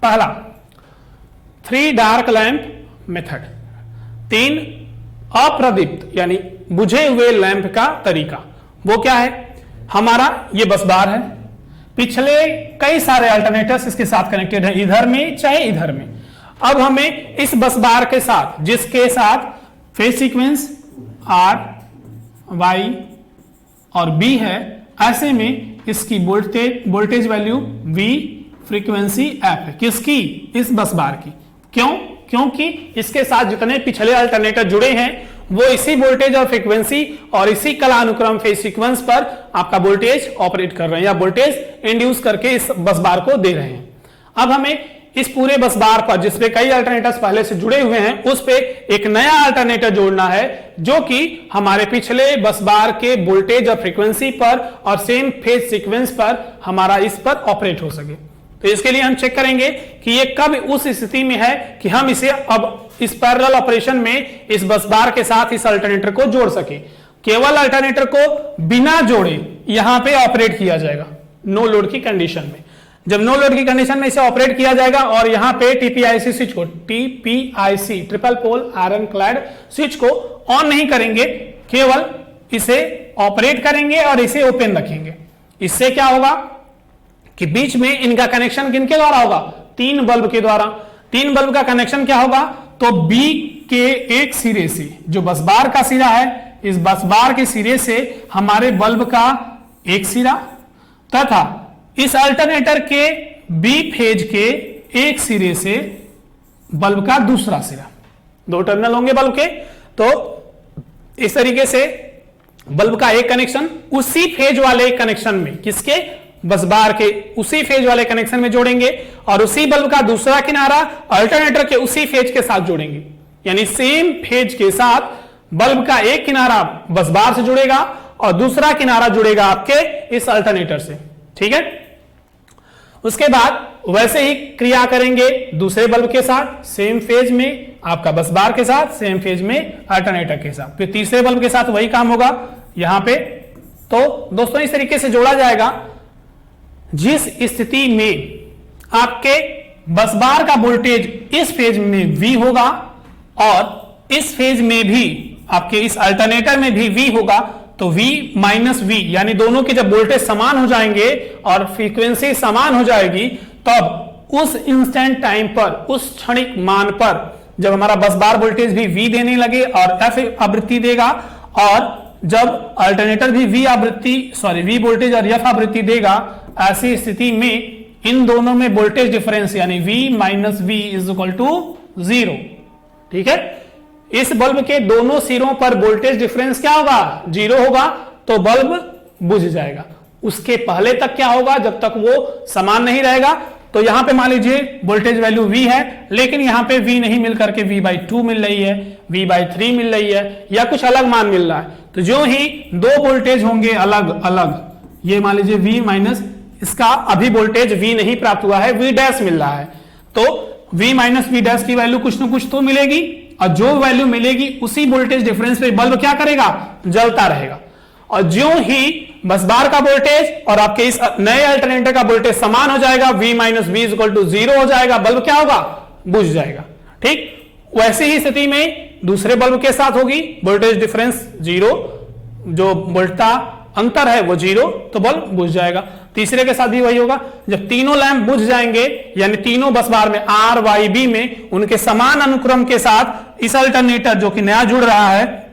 पहला 3 डार्क लैंप मेथड, 3 अप्रदीप्त यानी बुझे हुए लैंप का तरीका। वो क्या है? हमारा ये बस बार है, पिछले कई सारे अल्टरनेटर्स इसके साथ कनेक्टेड है, इधर में चाहे इधर में। अब हमें इस बस बार के साथ, जिसके साथ फेज सीक्वेंस R, Y और B है, ऐसे में इसकी voltage value V, frequency F है। किसकी? इस बस बार की। क्यों? क्योंकि इसके साथ जितने पिछले अल्टरनेटर जुड़े हैं वो इसी वोल्टेज और फ्रीक्वेंसी और इसी कलानुक्रम फेज सीक्वेंस पर आपका वोल्टेज ऑपरेट कर रहे हैं, या वोल्टेज इंड्यूस करके इस बस बार को दे रहे हैं। अब हमें इस पूरे बस बार पर, जिसपे कई अल्टरनेटर्स पहले से जुड़े हुए हैं, उस पे एक नया अल्टरनेटर जोड़ना है, जो कि हमारे पिछले बस बार के वोल्टेज और फ्रीक्वेंसी पर और सेम फेज सीक्वेंस पर हमारा इस पर ऑपरेट हो सके। तो इसके लिए हम चेक करेंगे कि ये कब उस स्थिति में है कि हम इसे अब इस पैरेलल ऑपरेशन में इस बस बार के साथ इस अल्टरनेटर को जोड़ सके। केवल अल्टरनेटर को बिना जोड़े यहां पे ऑपरेट किया जाएगा नो लोड की कंडीशन में। जब नो लोड की कंडीशन में इसे ऑपरेट किया जाएगा और यहां पे टीपीआईसी स्विच को, TPIC triple pole iron clad switch को ऑन नहीं करेंगे, केवल इसे ऑपरेट करेंगे और इसे ओपन रखेंगे। इससे क्या होगा कि बीच में इनका कनेक्शन किनके द्वारा होगा? 3 बल्ब के द्वारा। 3 बल्ब का कनेक्शन क्या होगा? तो बी के एक सिरे से, जो बस बार का सिरा है, इस बस बार के सिरे से हमारे बल्ब का एक सिरा तथा इस अल्टरनेटर के बी फेज के एक सिरे से बल्ब का दूसरा सिरा, 2 टर्मिनल होंगे बल्ब के। तो इस तरीके से बल्ब का एक कनेक्शन उसी फेज वाले कनेक्शन में, किसके? बस बार के उसी फेज वाले कनेक्शन में जोड़ेंगे, और उसी बल्ब का दूसरा किनारा अल्टरनेटर के उसी फेज के साथ जोड़ेंगे। यानी सेम फेज के साथ बल्ब का एक किनारा बस बार से जुड़ेगा और दूसरा किनारा जुड़ेगा आपके इस अल्टरनेटर से। ठीक है, उसके बाद वैसे ही क्रिया करेंगे दूसरे बल्ब के साथ, सेम फेज में आपका बस बार के साथ, सेम फेज में अल्टरनेटर के साथ। फिर तीसरे बल्ब के साथ वही काम होगा यहां पे। तो दोस्तों इस तरीके से जोड़ा जाएगा। जिस स्थिति में आपके बस बार का वोल्टेज इस फेज में V होगा और इस फेज में भी आपके इस अल्टरनेटर में भी V होगा, तो V माइनस V यानी दोनों के जब वोल्टेज समान हो जाएंगे और फ्रीक्वेंसी समान हो जाएगी, तब उस इंस्टेंट टाइम पर, उस क्षणिक मान पर, जब हमारा बस बार वोल्टेज भी V देने लगे और F आवृत्ति देगा, और जब अल्टरनेटर भी V वोल्टेज और F आवृत्ति देगा, ऐसी स्थिति में इन दोनों में वोल्टेज डिफरेंस यानी V minus V is equal to 0। ठीक है, इस बल्ब के दोनों सिरों पर वोल्टेज डिफरेंस क्या होगा? 0 होगा, तो बल्ब बुझ जाएगा। उसके पहले तक क्या होगा? जब तक वो समान नहीं रहेगा, तो यहां पे मान लीजिए वोल्टेज वैल्यू V है, लेकिन यहां पे V नहीं मिल करके V/2 मिल रही है, V/3 मिल रही है, या कुछ अलग मान मिल रहा है। तो जो ही 2 वोल्टेज होंगे अलग अलग, ये मान लीजिए V माइनस, इसका अभी वोल्टेज V नहीं प्राप्त हुआ है, V डैश मिल रहा है, तो V माइनस V डैश की वैल्यू कुछ ना कुछ तो मिलेगी। और जो वैल्यू मिलेगी उसी वोल्टेज डिफरेंस पे बल्ब क्या करेगा, जलता रहेगा। और जो ही बस बार का वोल्टेज और आपके इस नए अल्टरनेटर का वोल्टेज समान हो जाएगा, V minus V equal to 0 हो जाएगा, बल्ब क्या होगा, बुझ जाएगा। ठीक, वैसी ही स्थिति में दूसरे बल्ब के साथ होगी, वोल्टेज डिफरेंस 0, जो वोल्टता अंतर है वो 0, तो बल्ब बुझ जाएगा। तीसरे के साथ भी वही होगा, जब तीनों लैंप बुझ जाएंगे यानी तीनों बस बार में R Y B में उनके समान अनुक्रम के साथ इस अल्टरनेटर जो कि नया जुड़ रहा है,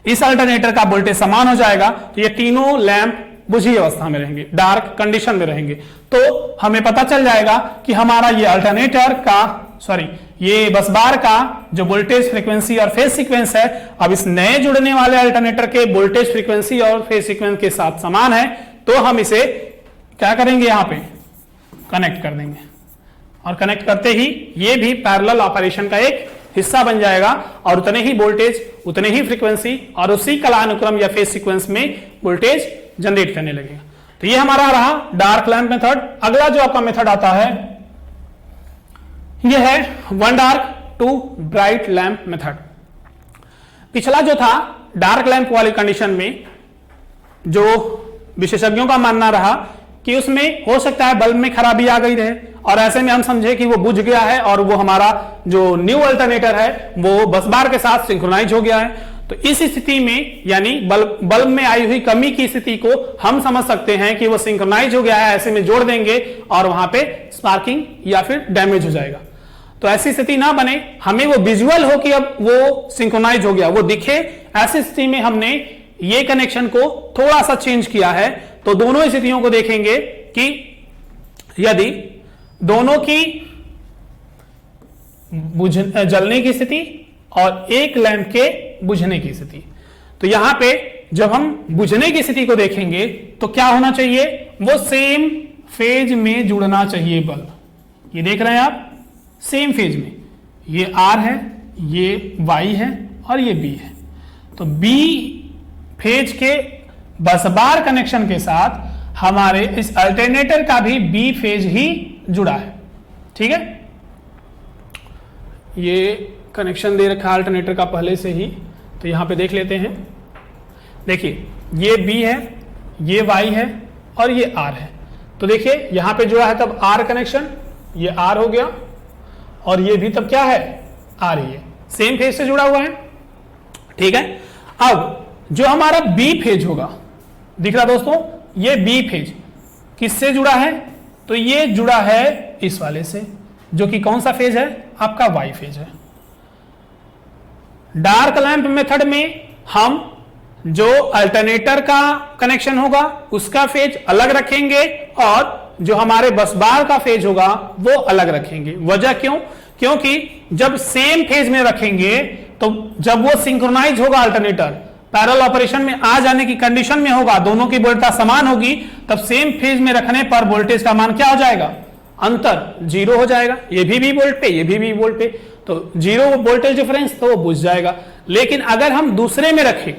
इस अल्टरनेटर का वोल्टेज समान हो जाएगा, तो ये तीनों लैंप बुझी अवस्था में रहेंगे, डार्क कंडीशन में रहेंगे। तो हमें पता चल जाएगा कि हमारा ये अल्टरनेटर का ये बस बार का जो वोल्टेज फ्रीक्वेंसी और फेज सीक्वेंस है, अब इस नए जुड़ने वाले अल्टरनेटर के वोल्टेज फ्रीक्वेंसी और फेज सीक्वेंस के साथ समान है, तो हम इसे क्या करेंगे, यहां पे कनेक्ट कर देंगे। और कनेक्ट करते ही ये भी पैरेलल ऑपरेशन का एक हिस्सा बन जाएगा और उतने ही वोल्टेज, उतने ही फ्रीक्वेंसी और उसी कलानुक्रम या फेज सीक्वेंस में वोल्टेज जनरेट करने लगेगा। तो ये हमारा रहा डार्क लैंप मेथड। अगला जो आपका मेथड आता है ये है one dark two bright lamp method. पिछला जो था डार्क लैंप वाली कंडीशन में, जो विशेषज्ञों का मानना रहा कि उसमें हो सकता है बल्ब में खराबी आ गई रहे और ऐसे में हम समझे कि वो बुझ गया है और वो हमारा जो न्यू अल्टरनेटर है वो बस बार के साथ सिंक्रोनाइज हो गया है। तो इस स्थिति में यानी बल्ब में आई हुई कमी की स्थिति को हम समझ सकते हैं कि वो सिंक्रोनाइज हो गया है, ऐसे में जोड़ देंगे और वहां पे स्पार्किंग या फिर डैमेज हो जाएगा। तो ऐसी स्थिति ना बने, हमें वो विजुअल हो कि अब वो सिंक्रोनाइज हो गया, वो दिखे, ऐसी स्थिति में हमने ये कनेक्शन को थोड़ा सा चेंज किया है। तो दोनों स्थितियों को देखेंगे कि यदि दोनों की जलने की स्थिति और एक लैंप के बुझने की स्थिति, तो यहां पे जब हम बुझने की स्थिति को देखेंगे तो क्या होना चाहिए, वो सेम फेज में जुड़ना चाहिए बल्ब। ये देख रहे हैं आप, सेम फेज में, ये R है, ये Y है और ये B है। तो B फेज के बसबार कनेक्शन के साथ हमारे इस अल्टरनेटर का भी B फेज ही जुड़ा है। ठीक है, ये कनेक्शन दे रखा है अल्टरनेटर का पहले से ही, तो यहां पे देख लेते हैं। देखिए ये B है, ये Y है और ये R है। तो देखिए यहां पे जुड़ा है तब R कनेक्शन, ये R हो गया और ये भी तब क्या है, R ही है, सेम फेज से जुड़ा हुआ है। ठीक है, अब जो हमारा B फेज होगा, दिख रहा दोस्तों, ये B फेज किससे जुड़ा है, तो ये जुड़ा है इस वाले से, जो कि कौन सा फेज है, आपका Y फेज है। डार्क लैंप मेथड में हम जो अल्टरनेटर का कनेक्शन होगा उसका फेज अलग रखेंगे और जो हमारे बस बार का फेज होगा वो अलग रखेंगे। वजह क्यों, क्योंकि जब सेम फेज में रखेंगे तो जब वो सिंक्रोनाइज होगा अल्टरनेटर, पैरेलल ऑपरेशन में आ जाने की कंडीशन में होगा, दोनों की वोल्टता समान होगी, तब सेम फेज में रखने पर वोल्टेज का मान क्या हो जाएगा, अंतर 0 हो जाएगा। ये भी वोल्ट पे, ये भी वोल्ट पे, तो 0 वोल्टेज डिफरेंस, तो वो बुझ जाएगा। लेकिन अगर हम दूसरे में रखें,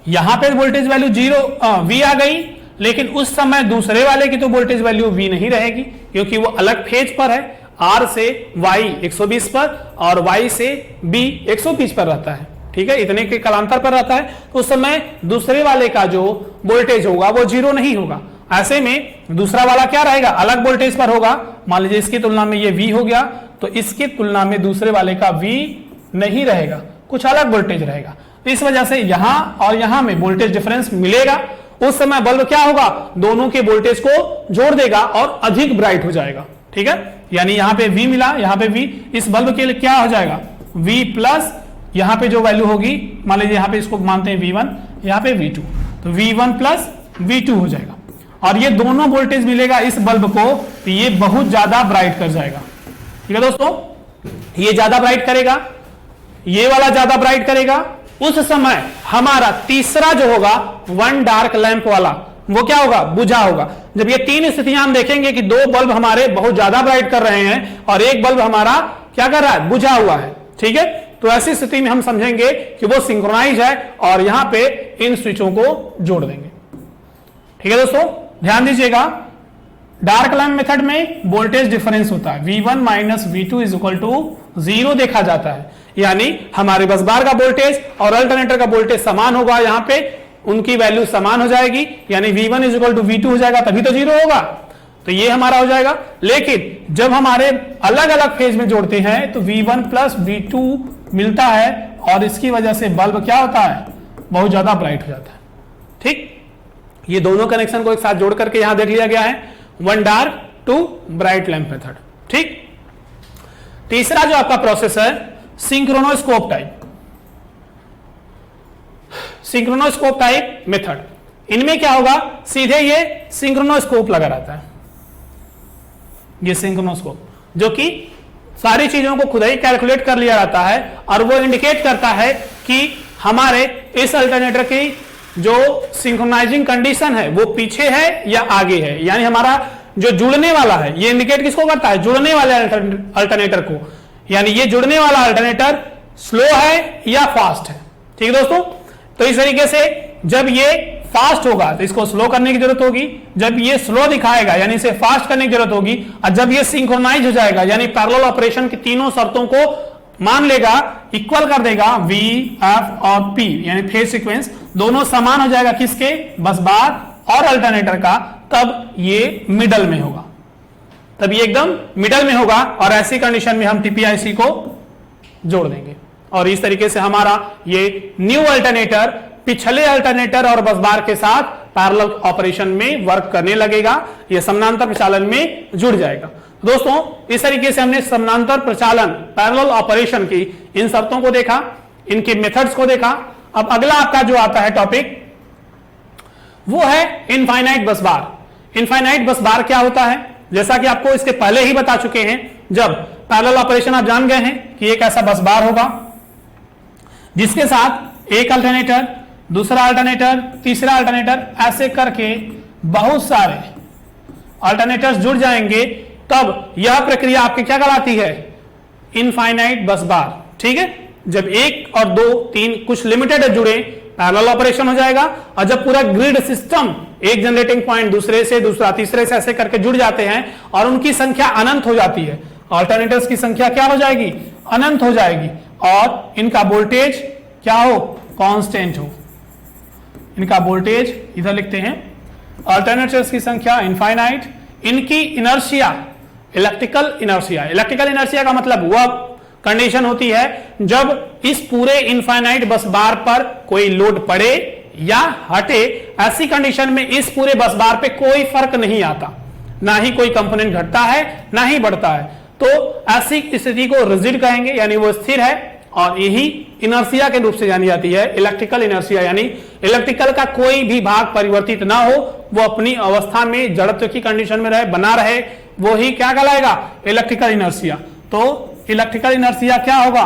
यहां पे वोल्टेज वैल्यू 0 V आ गई, लेकिन उस समय दूसरे वाले की तो वोल्टेज वैल्यू V नहीं रहेगी, क्योंकि वो अलग फेज पर है, R से Y 120 पर और Y से B 120 पर रहता है। ठीक है, इतने के कालांतर पर रहता है, तो उस समय दूसरे वाले का जो वोल्टेज होगा वो 0 नहीं होगा। ऐसे में दूसरा वाला क्या रहेगा, अलग वोल्टेज पर होगा। मान लीजिए इसकी तुलना में ये V हो गया, तो इसकी तुलना में दूसरे वाले का V नहीं रहेगा, कुछ अलग वोल्टेज रहेगा। तो इस वजह से यहां और यहां में वोल्टेज डिफरेंस मिलेगा। उस समय बल्ब क्या होगा, दोनों के वोल्टेज को जोड़ देगा और अधिक ब्राइट हो जाएगा। ठीक है, यानी यहां पे V मिला, यहां पे V, इस बल्ब के लिए क्या हो जाएगा, V प्लस यहां पे जो वैल्यू होगी, मान लीजिए यहां पे इसको मानते हैं V1, यहां पे V2, तो V1 प्लस V2 हो जाएगा। और ये दोनों वोल्टेज मिलेगा इस बल्ब को, तो ये बहुत ज्यादा ब्राइट कर जाएगा। ठीक है दोस्तों, ये ज्यादा ब्राइट करेगा, ये वाला ज्यादा ब्राइट करेगा। उस समय हमारा तीसरा जो होगा वन डार्क लैंप वाला, वो क्या होगा, बुझा होगा। जब ये तीन स्थितियां हम देखेंगे कि दो बल्ब हमारे बहुत ज्यादा ब्राइट कर रहे हैं और एक बल्ब हमारा क्या कर रहा है, बुझा हुआ है। ठीक है, तो ऐसी स्थिति में हम समझेंगे कि वो सिंक्रोनाइज है और यहां पे इन स्विचों को जोड़ देंगे। ठीक है दोस्तों, ध्यान दीजिएगा, डार्क लैंप मेथड में वोल्टेज डिफरेंस होता है, V1 minus V2 is equal to 0 देखा जाता है। यानी हमारे बस बार का वोल्टेज और अल्टरनेटर का वोल्टेज समान होगा, यहां पे उनकी वैल्यू समान हो जाएगी, यानी V1 is equal to V2 हो जाएगा, तभी तो 0 होगा। तो ये हमारा हो जाएगा। लेकिन जब हमारे अलग अलग फेज में जोड़ते हैं तो V1 प्लस V2 मिलता है और इसकी वजह से बल्ब क्या होता है, बहुत ज्यादा ब्राइट हो जाता है। ठीक, ये दोनों कनेक्शन को एक साथ जोड़ करके यहां देख लिया गया है, one dark two bright lamp method. ठीक, तीसरा जो आपका प्रोसेस है synchroscope type, synchroscope type method. इनमें क्या होगा, सीधे ये सिंक्रोनोस्कोप लगा रहता है, ये सिंक्रोनोस्कोप, जो कि सारी चीजों को खुद ही कैलकुलेट कर लिया जाता है और वो इंडिकेट करता है कि हमारे इस अल्टरनेटर की जो सिंक्रोनाइजिंग कंडीशन है वो पीछे है या आगे है, यानी हमारा जो जुड़ने वाला है, ये इंडिकेट किसको करता है, जुड़ने वाले अल्टरनेटर को, यानी ये जुड़ने वाला अल्टरनेटर स्लो है या फास्ट है। ठीक है दोस्तों, तो इस तरीके से जब ये फास्ट होगा तो इसको स्लो करने की जरूरत होगी, जब ये स्लो दिखाएगा यानी इसे फास्ट करने की जरूरत होगी, और जब ये सिंक्रोनाइज हो जाएगा यानी पैरेलल ऑपरेशन की तीनों शर्तों को मान लेगा, इक्वल कर देगा, V, F और P यानी फेज सीक्वेंस दोनों समान हो जाएगा किसके, बस बार और अल्टरनेटर का, तब ये मिडल में होगा, तब ये एकदम मिडल में होगा और ऐसी कंडीशन में हम TPIC को जोड़ देंगे और इस तरीके से हमारा ये न्यू अल्टरनेटर पिछले अल्टरनेटर और बस बार के साथ पैरेलल ऑपरेशन में वर्क करने लगेगा, ये समानांतर प्रचालन में जुड़ जाएगा। दोस्तों इस तरीके से हमने समानांतर प्रचालन पैरेलल ऑपरेशन की इन शर्तों को देखा, इनके मेथड्स को देखा। अब अगला आपका जो आता है टॉपिक वो है इनफाइनाइट बस बार। इनफाइनाइट बस बार क्या होता है, जैसा कि आपको इसके पहले ही बता चुके हैं, जब पैरेलल ऑपरेशन आप जान गए हैं कि एक ऐसा बस बार होगा जिसके साथ एक अल्टरनेटर, दूसरा अल्टरनेटर, तीसरा अल्टरनेटर, ऐसे करके बहुत सारे अल्टरनेटर्स जुड़ जाएंगे, तब यह प्रक्रिया आपकी क्या कहलाती है, इनफाइनाइट बस बार। ठीक है, जब एक और दो तीन कुछ लिमिटेड जुड़े पैरेलल ऑपरेशन हो जाएगा, और जब पूरा ग्रिड सिस्टम एक जनरेटिंग पॉइंट दूसरे से, दूसरा तीसरे से ऐसे करके जुड़ जाते हैं और उनकी संख्या अनंत हो जाती है, अल्टरनेटर्स की संख्या क्या हो जाएगी, अनंत हो जाएगी, और इनका वोल्टेज क्या हो, कांस्टेंट हो। इनका वोल्टेज इधर लिखते हैं, अल्टरनेटर्स की संख्या इनफाइनाइट, इनकी inertia electrical inertia. Electrical inertia का मतलब वह कंडीशन होती है जब इस पूरे इनफाइनाइट बस बार पर कोई लोड पड़े या हटे, ऐसी कंडीशन में इस पूरे बस बार पे कोई फर्क नहीं आता, ना ही कोई कंपोनेंट घटता है ना ही बढ़ता है, तो ऐसी स्थिति को रिजिड कहेंगे, यानी वो स्थिर है, और यही इनर्शिया के रूप से जानी जाती है इलेक्ट्रिकल इनर्शिया, यानी इलेक्ट्रिकल का कोई भी भाग परिवर्तित ना हो, वो अपनी अवस्था में जड़त्व की कंडीशन में रहे, बना रहे, वो ही क्या कहलाएगा, इलेक्ट्रिकल इनर्शिया। तो इलेक्ट्रिकल इनर्शिया क्या होगा,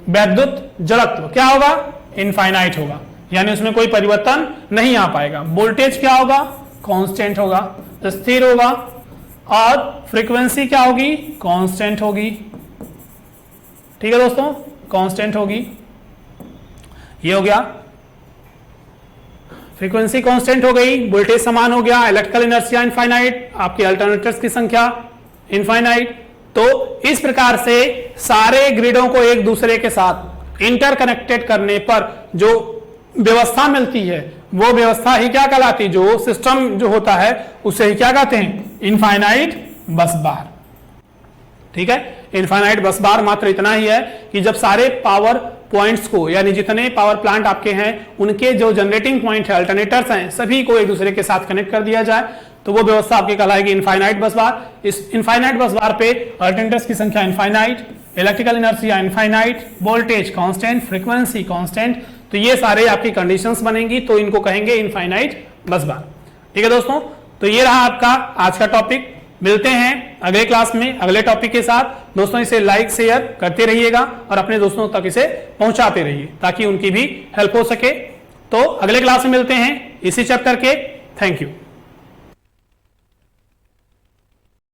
वैद्युत जड़त्व क्या होगा, इनफाइनाइट होगा, यानी उसमें कोई परिवर्तन नहीं आ पाएगा। वोल्टेज क्या होगा, कांस्टेंट होगा, स्थिर होगा, और फ्रीक्वेंसी क्या होगी, कांस्टेंट होगी। ठीक है दोस्तों, कांस्टेंट होगी, ये हो गया, फ्रीक्वेंसी कांस्टेंट हो गई, वोल्टेज समान हो गया, इलेक्ट्रिकल इनर्शिया इनफाइनाइट, आपके अल्टरनेटर्स की संख्या इनफाइनाइट। तो इस प्रकार से सारे ग्रिडों को एक दूसरे के साथ इंटरकनेक्टेड करने पर जो व्यवस्था मिलती है वो व्यवस्था ही क्या कहलाती, जो सिस्टम जो होता है उसे ही क्या कहते हैं, इनफाइनाइट बस बार। ठीक है, इनफाइनाइट बस बार मात्र इतना ही है कि जब सारे पावर पॉइंट्स को, यानी जितने पावर प्लांट आपके हैं उनके जो जनरेटिंग पॉइंट है, अल्टरनेटर्स हैं, सभी को एक दूसरे के साथ कनेक्ट कर दिया जाए, तो वो व्यवस्था आपकी कहलाएगी इनफाइनाइट बस बार। इस इनफाइनाइट बस बार पे अल्टरनेटर्स की संख्या infinite, electrical inertia infinite, voltage constant, frequency constant, तो ये सारे आपकी कंडीशंस बनेंगी, तो इनको कहेंगे इनफाइनाइट बस बार। ठीक है दोस्तों, तो ये रहा आपका आज का टॉपिक। मिलते हैं अगले क्लास में अगले टॉपिक के साथ। दोस्तों इसे लाइक शेयर करते रहिएगा और अपने दोस्तों तक इसे पहुंचाते रहिए ताकि उनकी भी हेल्प हो सके। तो अगले क्लास में मिलते हैं इसी चैप्टर के। Thank you.